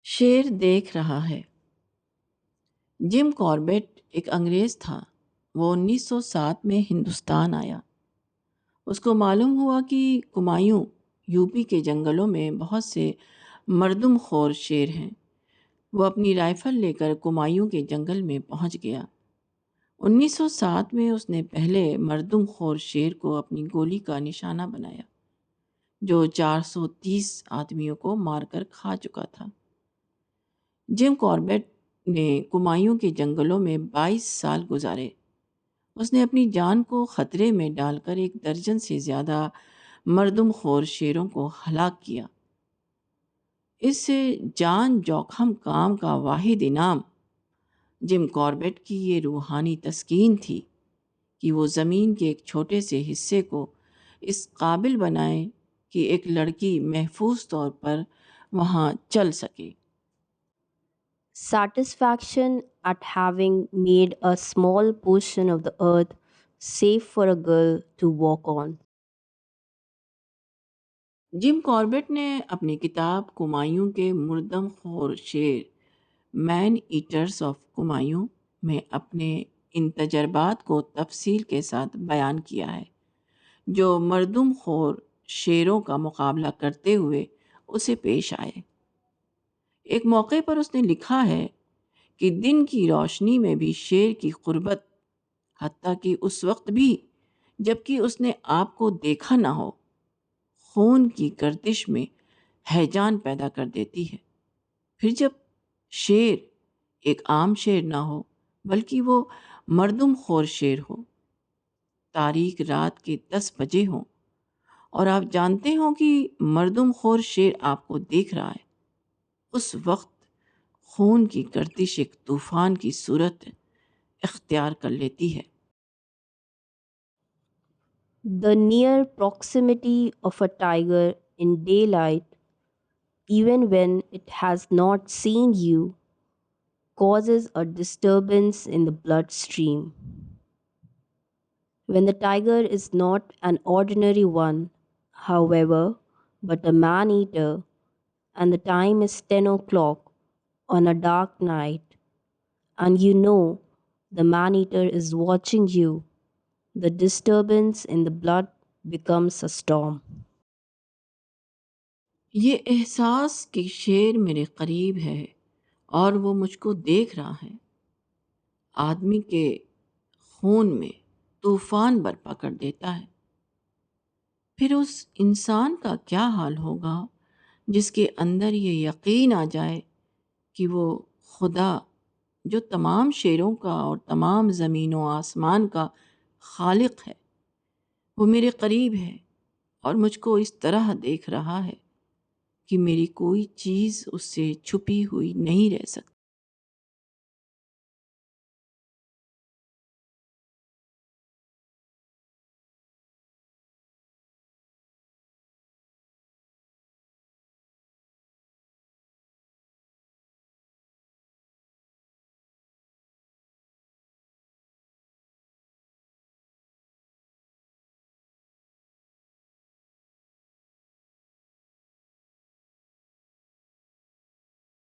شیر دیکھ رہا ہے۔ جم کاربیٹ ایک انگریز تھا۔ وہ 1907 میں ہندوستان آیا۔ اس کو معلوم ہوا کہ کمایوں یوپی کے جنگلوں میں بہت سے مردم خور شیر ہیں۔ وہ اپنی رائفل لے کر کمایوں کے جنگل میں پہنچ گیا۔ 1907 میں اس نے پہلے مردم خور شیر کو اپنی گولی کا نشانہ بنایا، جو 430 آدمیوں کو مار کر کھا چکا تھا۔ جم کاربیٹ نے کمایوں کے جنگلوں میں 22 سال گزارے۔ اس نے اپنی جان کو خطرے میں ڈال کر 1 درجن سے زیادہ مردم خور شیروں کو ہلاک کیا۔ اس جان جوکھم کام کا واحد انعام جم کاربیٹ کی یہ روحانی تسکین تھی کہ وہ زمین کے ایک چھوٹے سے حصے کو اس قابل بنائے کہ ایک لڑکی محفوظ طور پر وہاں چل سکے۔ Satisfaction at having made a small portion of the earth safe for a girl to walk on. Gym Corbett نے اپنی کتاب کمایوں کے مردم خور شیر مین ایٹرز آف کمایوں میں اپنے ان تجربات کو تفصیل کے ساتھ بیان کیا ہے، جو مردم خور شیروں کا مقابلہ کرتے ہوئے اسے پیش آئے۔ ایک موقع پر اس نے لکھا ہے کہ دن کی روشنی میں بھی شیر کی قربت، حتیٰ کہ اس وقت بھی جبکہ اس نے آپ کو دیکھا نہ ہو، خون کی گردش میں ہیجان پیدا کر دیتی ہے۔ پھر جب شیر ایک عام شیر نہ ہو بلکہ وہ مردم خور شیر ہو، تاریک رات کے 10 بجے ہوں اور آپ جانتے ہوں کہ مردم خور شیر آپ کو دیکھ رہا ہے، اس وقت خون کی گردش ایک طوفان کی صورت اختیار کر لیتی ہے۔ The near proximity of a tiger in daylight, even when it has not seen you, causes a disturbance in the bloodstream. When the tiger is not an ordinary one, however, but a man-eater, and the time is 10 o'clock on a dark night, and you know the man-eater is watching you, the disturbance in the blood becomes a storm. یہ احساس کہ شیر میرے قریب ہے اور وہ مجھ کو دیکھ رہا ہے، آدمی کے خون میں طوفان برپا کر دیتا ہے۔ پھر اس انسان کا کیا حال ہوگا جس کے اندر یہ یقین آ جائے کہ وہ خدا جو تمام شیروں کا اور تمام زمین و آسمان کا خالق ہے، وہ میرے قریب ہے اور مجھ کو اس طرح دیکھ رہا ہے کہ میری کوئی چیز اس سے چھپی ہوئی نہیں رہ سکتی۔